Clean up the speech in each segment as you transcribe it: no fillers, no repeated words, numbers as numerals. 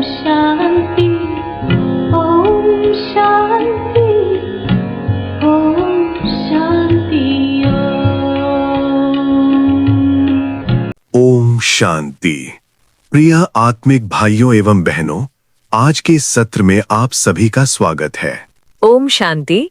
शांति ओम शांति ओम शांति ओम शांति। प्रिय आत्मिक भाइयों एवं बहनों, आज के इस सत्र में आप सभी का स्वागत है। ओम शांति।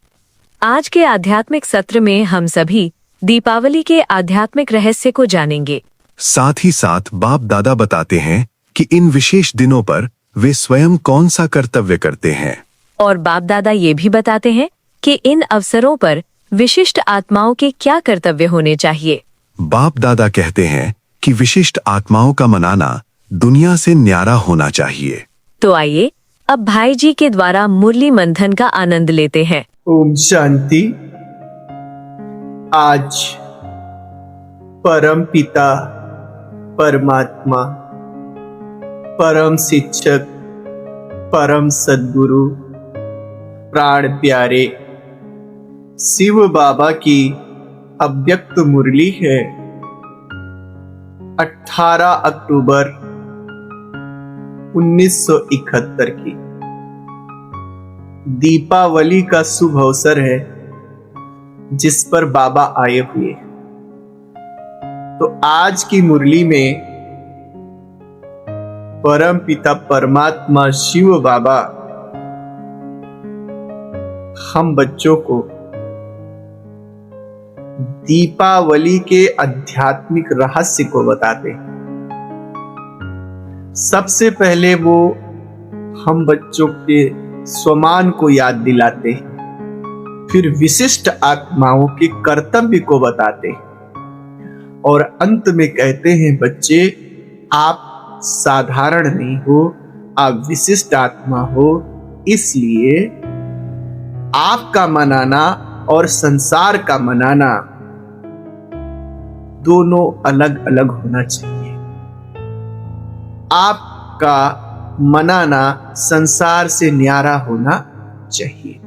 आज के आध्यात्मिक सत्र में हम सभी दीपावली के आध्यात्मिक रहस्य को जानेंगे। साथ ही साथ बाप दादा बताते हैं कि इन विशेष दिनों पर वे स्वयं कौन सा कर्तव्य करते हैं। और बाप दादा ये भी बताते हैं कि इन अवसरों पर विशिष्ट आत्माओं के क्या कर्तव्य होने चाहिए। बाप दादा कहते हैं कि विशिष्ट आत्माओं का मनाना दुनिया से न्यारा होना चाहिए। तो आइए अब भाई जी के द्वारा मुरली मंथन का आनंद लेते हैं। ओम शांति। आज परम पिता परमात्मा, परम शिक्षक, परम सद्गुरु, प्राण प्यारे शिव बाबा की अव्यक्त मुरली है। 18 अक्टूबर 1971 की दीपावली का शुभ अवसर है, जिस पर बाबा आए हुए। तो आज की मुरली में परम पिता परमात्मा शिव बाबा हम बच्चों को दीपावली के आध्यात्मिक रहस्य को बताते हैं। सबसे पहले वो हम बच्चों के स्वमान को याद दिलाते हैं, फिर विशिष्ट आत्माओं के कर्तव्य को बताते हैं और अंत में कहते हैं, बच्चे आप साधारण नहीं हो, आप विशिष्ट आत्मा हो, इसलिए आपका मनाना और संसार का मनाना दोनों अलग अलग होना चाहिए। आपका मनाना संसार से न्यारा होना चाहिए।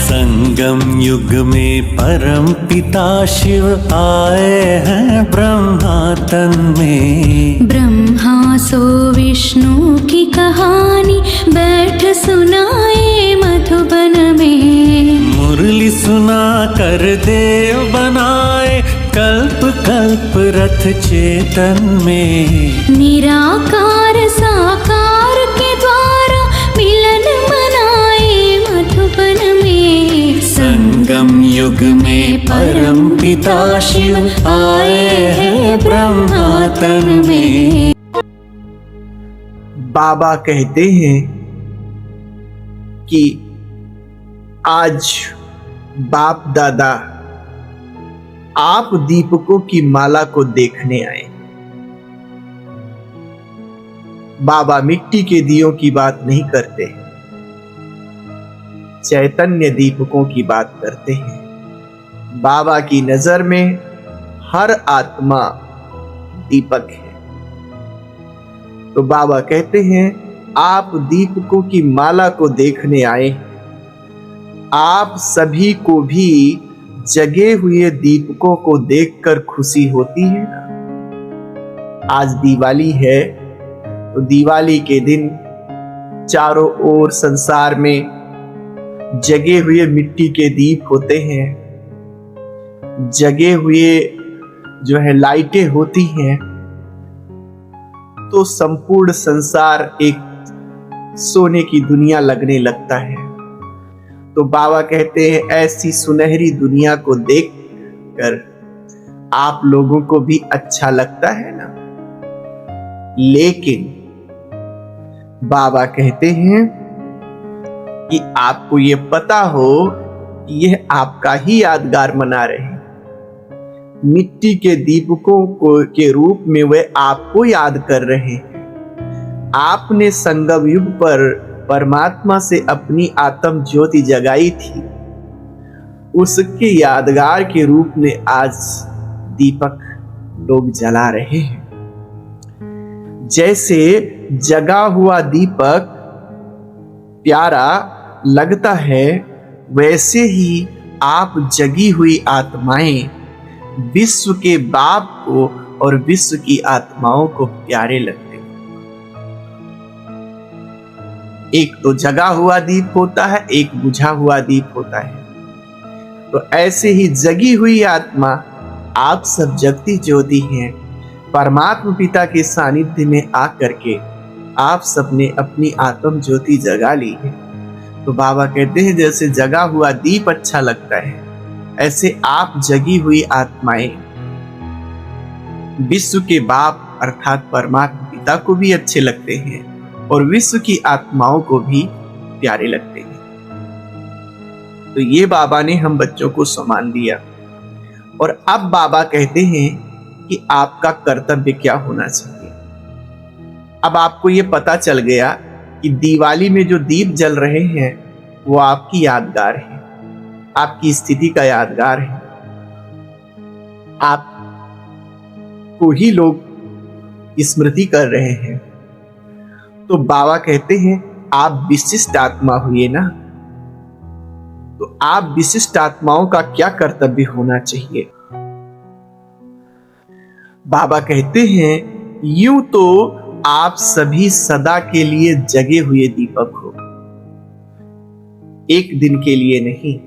संगम युग में परम पिता शिव आए हैं ब्रह्मा तन में। ब्रह्मा सो विष्णु की कहानी बैठ सुनाए मधुबन में। मुरली सुना कर देव बनाए कल्प कल्प रथ चेतन में। निराकार साकार के द्वारा मिलन मनाए मधुबन में। संगम युग में परम पिता शिव आए हैं ब्रह्मा तन में। बाबा कहते हैं कि आज बाप दादा आप दीपकों की माला को देखने आए। बाबा मिट्टी के दियों की बात नहीं करते, चैतन्य दीपकों की बात करते हैं। बाबा की नजर में हर आत्मा दीपक है। तो बाबा कहते हैं, आप दीपकों की माला को देखने आए। आप सभी को भी जगे हुए दीपकों को देखकर खुशी होती है ना। आज दिवाली है, तो दिवाली के दिन चारों ओर संसार में जगे हुए मिट्टी के दीप होते हैं, जगे हुए जो है लाइटें होती हैं, तो संपूर्ण संसार एक सोने की दुनिया लगने लगता है। तो बाबा कहते हैं, ऐसी सुनहरी दुनिया को देखकर आप लोगों को भी अच्छा लगता है ना। लेकिन बाबा कहते हैं कि आपको ये पता हो कि यह आपका ही यादगार मना रहे हैं। मिट्टी के दीपकों के रूप में वे आपको याद कर रहे हैं। आपने संगम युग पर परमात्मा से अपनी आत्म ज्योति जगाई थी, उसके यादगार के रूप में आज दीपक लोग जला रहे हैं। जैसे जगा हुआ दीपक प्यारा लगता है, वैसे ही आप जगी हुई आत्माएं विश्व के बाप को और विश्व की आत्माओं को प्यारे लगते हैं। एक तो जगा हुआ दीप होता है, एक बुझा हुआ दीप होता है। तो ऐसे ही जगी हुई आत्मा, आप सब जगती ज्योति हैं। परमात्मा पिता के सानिध्य में आकर के आप सबने अपनी आत्म ज्योति जगा ली है। तो बाबा कहते हैं जैसे जगा हुआ दीप अच्छा लगता है, ऐसे आप जगी हुई आत्माएं विश्व के बाप अर्थात परमात्मा पिता को भी अच्छे लगते हैं और विश्व की आत्माओं को भी प्यारे लगते हैं। तो ये बाबा ने हम बच्चों को सम्मान दिया। और अब बाबा कहते हैं कि आपका कर्तव्य क्या होना चाहिए। अब आपको ये पता चल गया कि दिवाली में जो दीप जल रहे हैं वो आपकी यादगार है, आपकी स्थिति का यादगार है। आप को ही लोग स्मृति कर रहे हैं। तो बाबा कहते हैं आप विशिष्ट आत्मा हुए ना, तो आप विशिष्ट आत्माओं का क्या कर्तव्य होना चाहिए। बाबा कहते हैं यूं तो आप सभी सदा के लिए जगे हुए दीपक हो, एक दिन के लिए नहीं।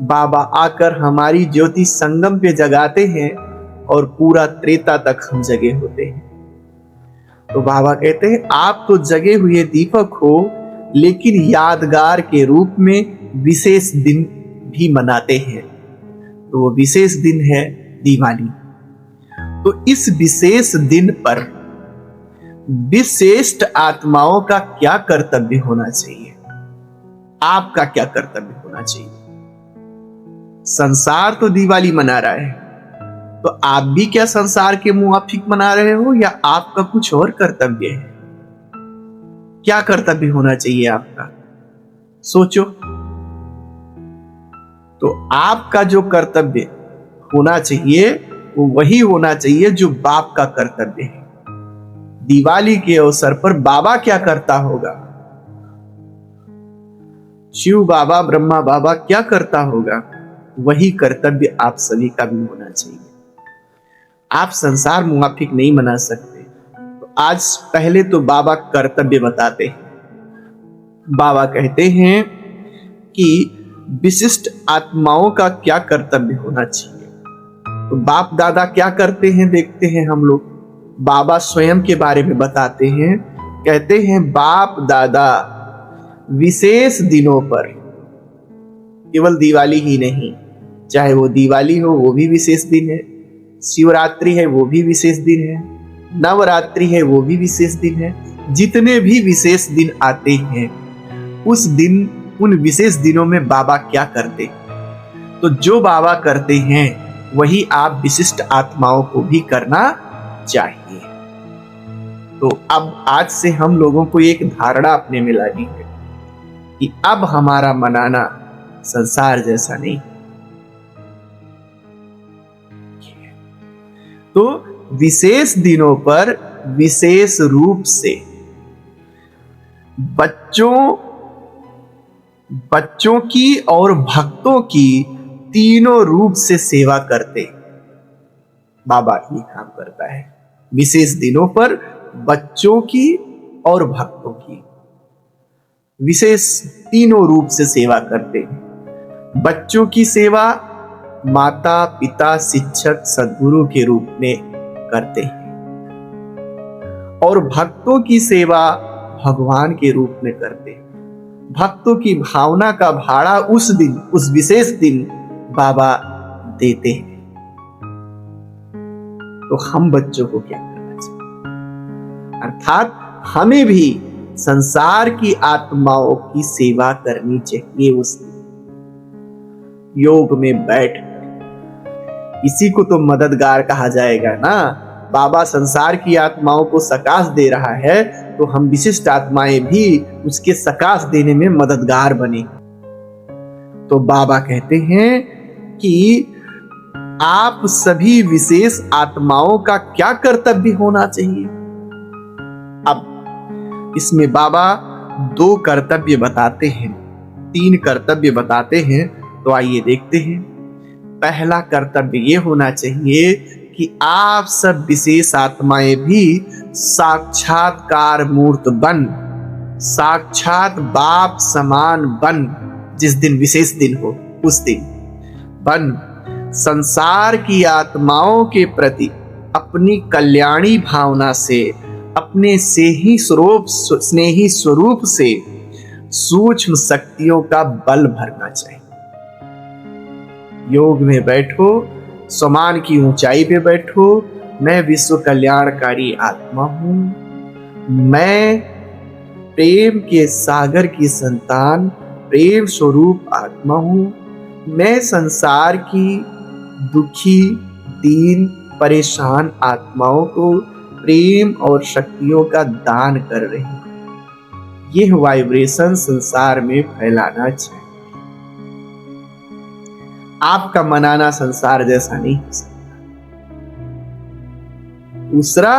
बाबा आकर हमारी ज्योति संगम पे जगाते हैं और पूरा त्रेता तक हम जगे होते हैं। तो बाबा कहते हैं आप तो जगे हुए दीपक हो, लेकिन यादगार के रूप में विशेष दिन भी मनाते हैं। तो वो विशेष दिन है दिवाली। तो इस विशेष दिन पर विशिष्ट आत्माओं का क्या कर्तव्य होना चाहिए, आपका क्या कर्तव्य होना चाहिए। संसार तो दिवाली मना रहा है, तो आप भी क्या संसार के मुआफिक मना रहे हो या आपका कुछ और कर्तव्य है। क्या कर्तव्य होना चाहिए आपका, सोचो। तो आपका जो कर्तव्य होना चाहिए वो वही होना चाहिए जो बाप का कर्तव्य है। दिवाली के अवसर पर बाबा क्या करता होगा, शिव बाबा ब्रह्मा बाबा क्या करता होगा, वही कर्तव्य आप सभी का भी होना चाहिए। आप संसार मुआफिक नहीं मना सकते। तो आज पहले तो बाबा कर्तव्य बताते हैं। बाबा कहते हैं कि विशिष्ट आत्माओं का क्या कर्तव्य होना चाहिए। तो बाप दादा क्या करते हैं देखते हैं हम लोग। बाबा स्वयं के बारे में बताते हैं, कहते हैं बाप दादा विशेष दिनों पर, केवल दिवाली ही नहीं, चाहे वो दिवाली हो वो भी विशेष दिन है, शिवरात्रि है वो भी विशेष दिन है, नवरात्रि है वो भी विशेष दिन है। जितने भी विशेष दिन आते हैं उस दिन, उन विशेष दिनों में बाबा क्या करते, तो जो बाबा करते हैं वही आप विशिष्ट आत्माओं को भी करना चाहिए। तो अब आज से हम लोगों को एक धारणा अपने में लानी है कि अब हमारा मनाना संसार जैसा नहीं। तो विशेष दिनों पर विशेष रूप से बच्चों की और भक्तों की तीनों रूप से सेवा करते बाबा ये काम करता है। विशेष दिनों पर बच्चों की और भक्तों की विशेष तीनों रूप से सेवा करते हैं। बच्चों की सेवा माता पिता शिक्षक सद्गुरु के रूप में करते हैं और भक्तों की सेवा भगवान के रूप में करते हैं। भक्तों की भावना का भाड़ा उस दिन, उस विशेष दिन बाबा देते हैं। तो हम बच्चों को क्या करना चाहिए, अर्थात हमें भी संसार की आत्माओं की सेवा करनी चाहिए। उस योग में बैठ, इसी को तो मददगार कहा जाएगा ना। बाबा संसार की आत्माओं को सकाश दे रहा है, तो हम विशिष्ट आत्माएं भी उसके सकाश देने में मददगार बने। तो बाबा कहते हैं कि आप सभी विशेष आत्माओं का क्या कर्तव्य होना चाहिए। अब इसमें बाबा 2 कर्तव्य बताते हैं, 3 कर्तव्य बताते हैं। तो आइए देखते हैं। पहला कर्तव्य ये होना चाहिए कि आप सब विशेष आत्माएं भी साक्षात्कार मूर्त बन, साक्षात बाप समान बन, जिस दिन विशेष दिन हो उस दिन बन, संसार की आत्माओं के प्रति अपनी कल्याणी भावना से, अपने से ही स्नेही स्वरूप से सूक्ष्म शक्तियों का बल भरना चाहिए। योग में बैठो, समान की ऊंचाई पे बैठो, मैं विश्व कल्याणकारी आत्मा हूं, मैं प्रेम के सागर की संतान, प्रेम स्वरूप आत्मा हूं, मैं संसार की दुखी, दीन, परेशान आत्माओं को प्रेम और शक्तियों का दान कर रही हूं। यह वाइब्रेशन संसार में फैलाना चाहिए। आपका मनाना संसार जैसा नहीं हो सकता। दूसरा,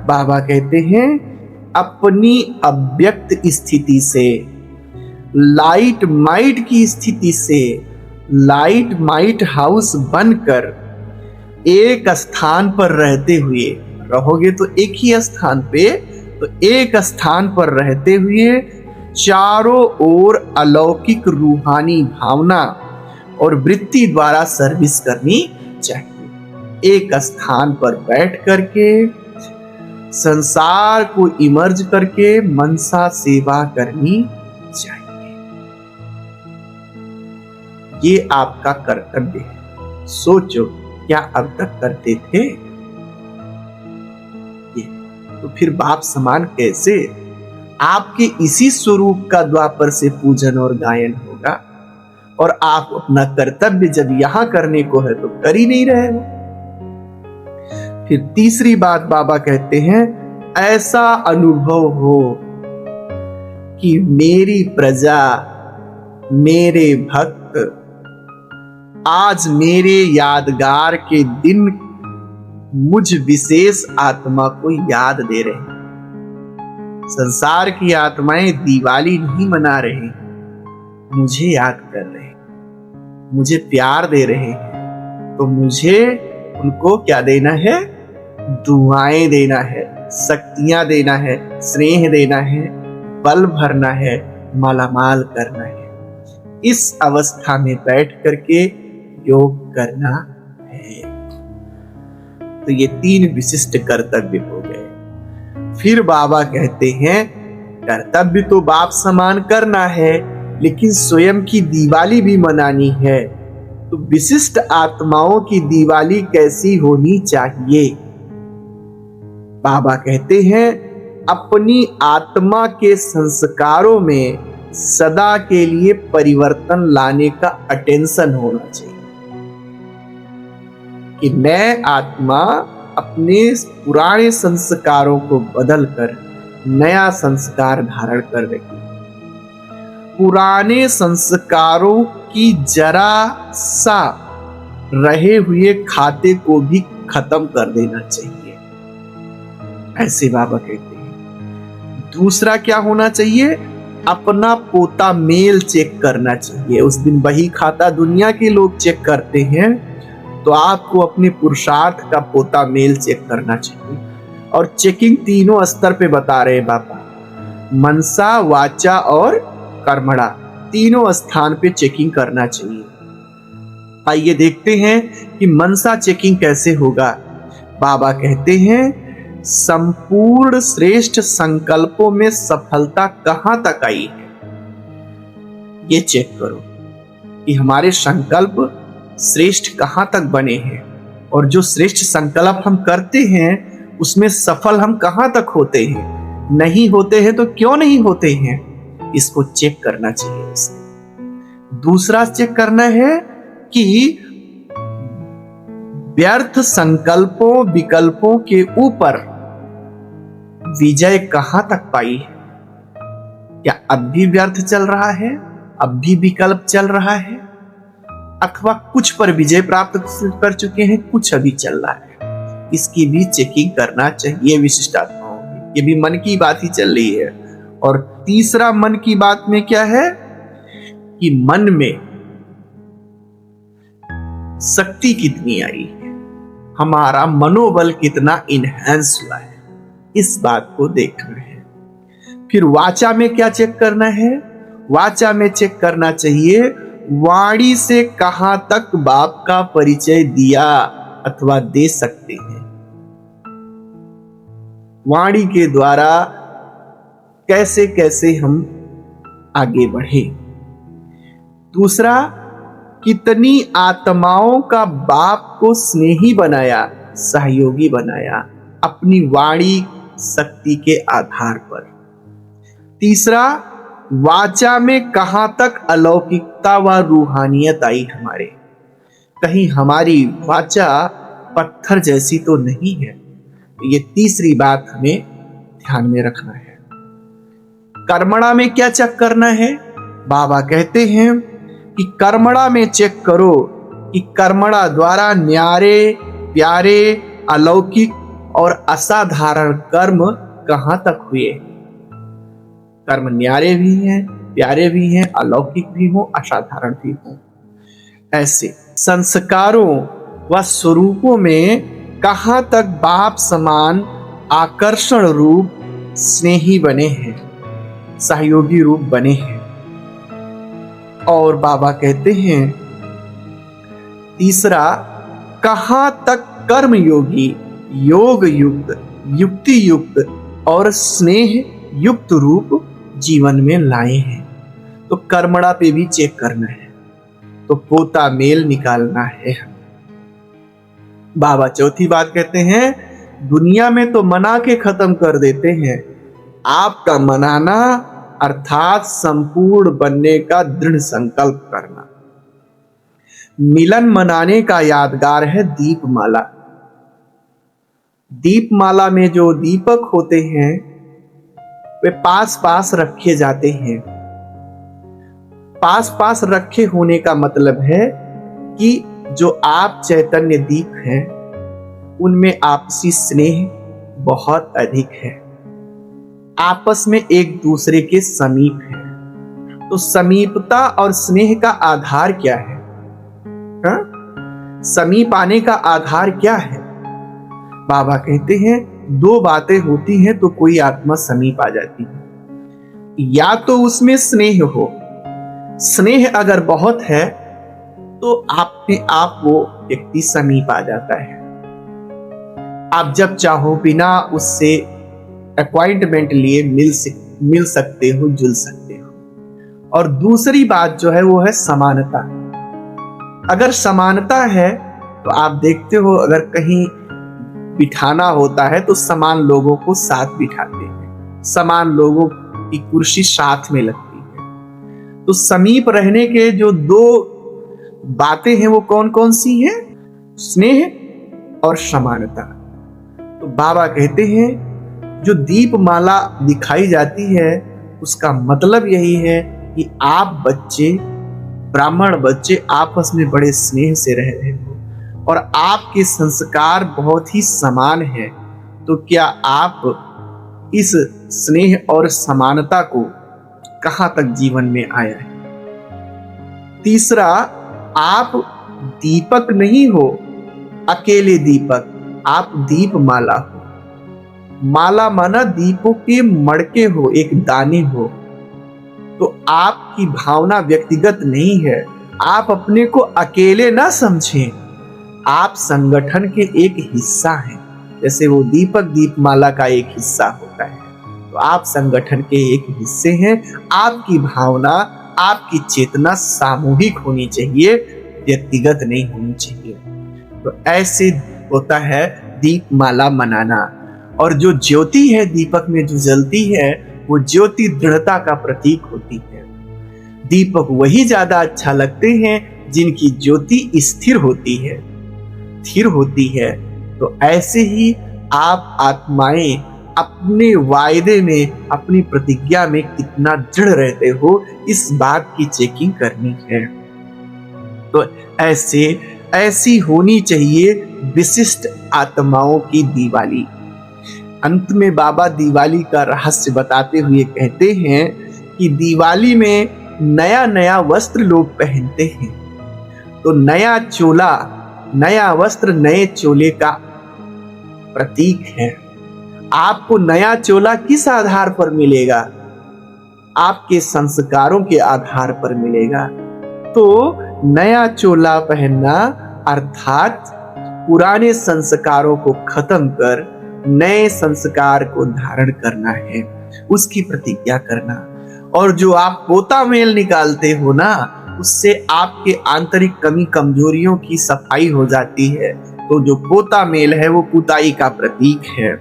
बाबा कहते हैं अपनी अव्यक्त स्थिति से, लाइट माइट की स्थिति से, लाइट माइट हाउस बनकर एक स्थान पर रहते हुए, रहोगे तो एक ही स्थान पे, तो एक स्थान पर रहते हुए चारों ओर अलौकिक रूहानी भावना और वृत्ति द्वारा सर्विस करनी चाहिए। एक स्थान पर बैठ करके संसार को इमर्ज करके मनसा सेवा करनी चाहिए। ये आपका कर्तव्य है। सोचो, क्या अब तक करते थे? ये तो फिर बाप समान कैसे? आपके इसी स्वरूप का द्वापर से पूजन और गायन होगा, और आप अपना कर्तव्य जब यहां करने को है तो कर ही नहीं रहे हो। फिर तीसरी बात बाबा कहते हैं, ऐसा अनुभव हो कि मेरी प्रजा, मेरे भक्त आज मेरे यादगार के दिन मुझ विशेष आत्मा को याद दे रहे हैं। संसार की आत्माएं दिवाली नहीं मना रहे, मुझे याद कर रहे हैं, मुझे प्यार दे रहे हैं। तो मुझे उनको क्या देना है? दुआएं देना है, शक्तियां देना है, स्नेह देना है, बल भरना है, मालामाल करना है। इस अवस्था में बैठ करके योग करना है। तो ये 3 विशिष्ट कर्तव्य हो गए। फिर बाबा कहते हैं कर्तव्य तो बाप समान करना है, लेकिन स्वयं की दिवाली भी मनानी है। तो विशिष्ट आत्माओं की दिवाली कैसी होनी चाहिए? बाबा कहते हैं अपनी आत्मा के संस्कारों में सदा के लिए परिवर्तन लाने का अटेंशन होना चाहिए कि मैं आत्मा अपने पुराने संस्कारों को बदलकर नया संस्कार धारण कर रही हूं। पुराने संस्कारों की जरा सा रहे हुए खाते को भी खत्म कर देना चाहिए, ऐसे बाबा कहते हैं। दूसरा क्या होना चाहिए? अपना पोता मेल चेक करना चाहिए। उस दिन बही खाता दुनिया के लोग चेक करते हैं, तो आपको अपने पुरुषार्थ का पोता मेल चेक करना चाहिए। और चेकिंग 3 स्तर पे बता रहे हैं बाबा, मनसा, वाचा और कर्मणा, 3 स्थान पे चेकिंग करना चाहिए। आइए देखते हैं कि मनसा चेकिंग कैसे होगा। बाबा कहते हैं संपूर्ण श्रेष्ठ संकल्पों में सफलता कहां तक आई है, ये चेक करो कि हमारे संकल्प श्रेष्ठ कहां तक बने हैं, और जो श्रेष्ठ संकल्प हम करते हैं उसमें सफल हम कहां तक होते हैं। नहीं होते हैं तो क्यों नहीं होते हैं, इसको चेक करना चाहिए। दूसरा चेक करना है कि व्यर्थ संकल्पों विकल्पों के ऊपर विजय कहां तक पाई है। क्या अब भी व्यर्थ चल रहा है, अब भी विकल्प चल रहा है, अथवा कुछ पर विजय प्राप्त कर चुके हैं, कुछ अभी चल रहा है। इसकी भी चेकिंग करना चाहिए विशिष्ट आत्माओं की। ये भी मन की बात ही चल रही है, और तीसरा मन की बात में क्या है कि मन में शक्ति कितनी आई है, हमारा मनोबल कितना इनहेंस हुआ है, इस बात को देखना है। फिर वाचा में क्या चेक करना है? वाचा में चेक करना चाहिए वाणी से कहां तक बाप का परिचय दिया अथवा दे सकते हैं। वाणी के द्वारा कैसे कैसे हम आगे बढ़े। दूसरा, कितनी आत्माओं का बाप को स्नेही बनाया, सहयोगी बनाया अपनी वाणी शक्ति के आधार पर। तीसरा, वाचा में कहां तक अलौकिकता व रूहानियत आई हमारे। कहीं हमारी वाचा पत्थर जैसी तो नहीं है। ये तीसरी बात हमें ध्यान में रखना है। कर्मणा में क्या चेक करना है? बाबा कहते हैं कि कर्मणा में चेक करो कि कर्मणा द्वारा न्यारे, प्यारे, अलौकिक और असाधारण कर्म कहां तक हुए। कर्म न्यारे भी हैं, प्यारे भी हैं, अलौकिक भी हो, असाधारण भी हो। ऐसे संस्कारों व स्वरूपों में कहां तक बाप समान आकर्षण रूप स्नेही बने हैं, सहयोगी रूप बने हैं। और बाबा कहते हैं तीसरा, कहां तक कर्म योगी, योग युक्त, युक्ति युक्त और स्नेह युक्त रूप जीवन में लाए हैं। तो कर्मणा पे भी चेक करना है, तो पोता मेल निकालना है। बाबा चौथी बात कहते हैं, दुनिया में तो मना के खत्म कर देते हैं, आपका मनाना अर्थात संपूर्ण बनने का दृढ़ संकल्प करना। मिलन मनाने का यादगार है दीपमाला। दीपमाला में जो दीपक होते हैं वे पास पास रखे जाते हैं। पास पास रखे होने का मतलब है कि जो आप चैतन्य दीप हैं उनमें आपसी स्नेह बहुत अधिक है, आपस में एक दूसरे के समीप है। तो समीपता और स्नेह का आधार क्या है? समीप आने का आधार क्या है? बाबा कहते हैं दो बातें होती हैं तो कोई आत्मा समीप आ जाती है। या तो उसमें स्नेह हो, स्नेह अगर बहुत है तो अपने आप वो व्यक्ति समीप आ जाता है। आप जब चाहो बिना उससे अपॉइंटमेंट लिए मिल सकते हो, जुल सकते हो। और दूसरी बात जो है वो है समानता। अगर समानता है तो आप देखते हो अगर कहीं बिठाना होता है तो समान लोगों को साथ बिठाते हैं, समान लोगों की कुर्सी साथ में लगती है। तो समीप रहने के जो दो बातें हैं वो कौन कौन सी हैं? स्नेह और समानता। तो बाबा कहते हैं जो दीपमाला दिखाई जाती है उसका मतलब यही है कि आप बच्चे, ब्राह्मण बच्चे आपस में बड़े स्नेह से रह रहे हो और आपके संस्कार बहुत ही समान हैं। तो क्या आप इस स्नेह और समानता को कहां तक जीवन में आया है? तीसरा, आप दीपक नहीं हो, अकेले दीपक, आप दीपमाला हो। माला माना दीपों के मड़के हो, एक दाने हो। तो आपकी भावना व्यक्तिगत नहीं है, आप अपने को अकेले ना समझें, आप संगठन के एक हिस्सा हैं। जैसे वो दीपक दीपमाला का एक हिस्सा होता है, तो आप संगठन के एक हिस्से हैं। आपकी भावना, आपकी चेतना सामूहिक होनी चाहिए, व्यक्तिगत नहीं होनी चाहिए। तो ऐसे होता है दीपमाला मनाना। और जो ज्योति है दीपक में जो जलती है वो ज्योति दृढ़ता का प्रतीक होती है। दीपक वही ज्यादा अच्छा लगते हैं जिनकी ज्योति स्थिर होती है, स्थिर होती है। तो ऐसे ही आप आत्माएं अपने वायदे में, अपनी प्रतिज्ञा में कितना दृढ़ रहते हो, इस बात की चेकिंग करनी है। तो ऐसी होनी चाहिए विशिष्ट आत्माओं की दिवाली। अंत में बाबा दिवाली का रहस्य बताते हुए कहते हैं कि दिवाली में नया नया वस्त्र लोग पहनते हैं। तो नया चोला, नया वस्त्र नए चोले का प्रतीक है। आपको नया चोला किस आधार पर मिलेगा? आपके संस्कारों के आधार पर मिलेगा। तो नया चोला पहनना अर्थात पुराने संस्कारों को खत्म कर नए संस्कार को धारण करना है, उसकी प्रतिज्ञा करना। और जो आप पोता मेल निकालते हो ना, उससे आपके आंतरिक कमी कमजोरियों की सफाई हो जाती है। तो जो पोता मेल है वो पुताई का प्रतीक है।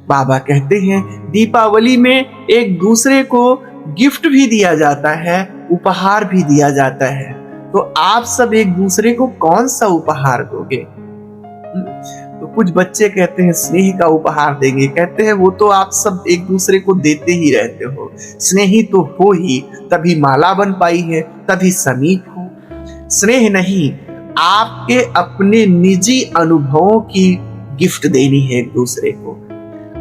बाबा कहते हैं दीपावली में एक दूसरे को गिफ्ट भी दिया जाता है, उपहार भी दिया जाता है। तो आप सब एक दूसरे को कौन सा उपहार दोगे? तो कुछ बच्चे कहते हैं स्नेह का उपहार देंगे। कहते हैं वो तो आप सब एक दूसरे को देते ही रहते हो, स्नेही तो हो ही, तभी माला बन पाई है, तभी समीप हो। स्नेह नहीं, आपके अपने निजी अनुभवों की गिफ्ट देनी है एक दूसरे को,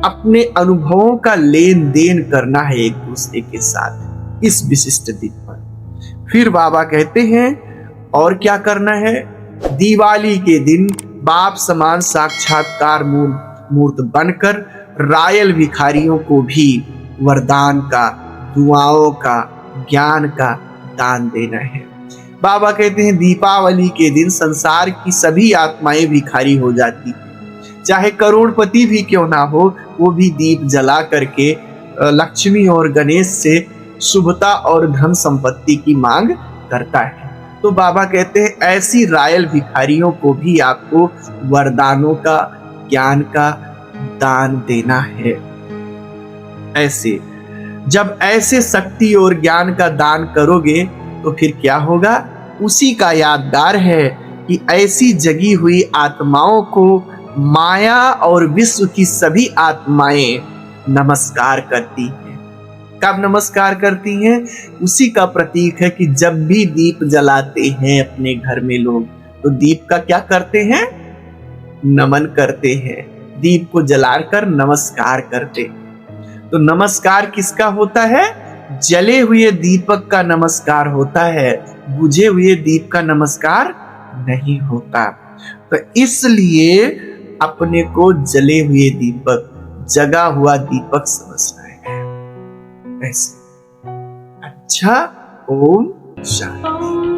अपने अनुभवों का लेन देन करना है एक दूसरे के साथ इस विशिष्ट दिन पर। फिर बाबा कहते हैं और क्या करना है? दिवाली के दिन बाप समान साक्षात्कार मूर्त बनकर रायल भिखारियों को भी वरदान का, दुआओं का, ज्ञान का दान देना है। बाबा कहते हैं दीपावली के दिन संसार की सभी आत्माएं भिखारी हो जाती हैं। चाहे करोड़पति भी क्यों ना हो, वो भी दीप जला करके लक्ष्मी और गणेश से शुभता और धन संपत्ति की मांग करता है। तो बाबा कहते हैं ऐसी रायल भिखारियों को भी आपको वरदानों का, ज्ञान का दान देना है। ऐसे जब ऐसे शक्ति और ज्ञान का दान करोगे तो फिर क्या होगा? उसी का यादगार है कि ऐसी जगी हुई आत्माओं को माया और विश्व की सभी आत्माएं नमस्कार करती हैं। कब नमस्कार करती हैं? उसी का प्रतीक है कि जब भी दीप जलाते हैं अपने घर में लोग, तो दीप का क्या करते हैं? नमन करते हैं। दीप को जलाकर नमस्कार करते हैं। तो नमस्कार किसका होता है? जले हुए दीपक का नमस्कार होता है, बुझे हुए दीप का नमस्कार नहीं होता। तो इसलिए अपने को जले हुए दीपक, जगा हुआ दीपक समझना है। ऐसे अच्छा। ओम शांति।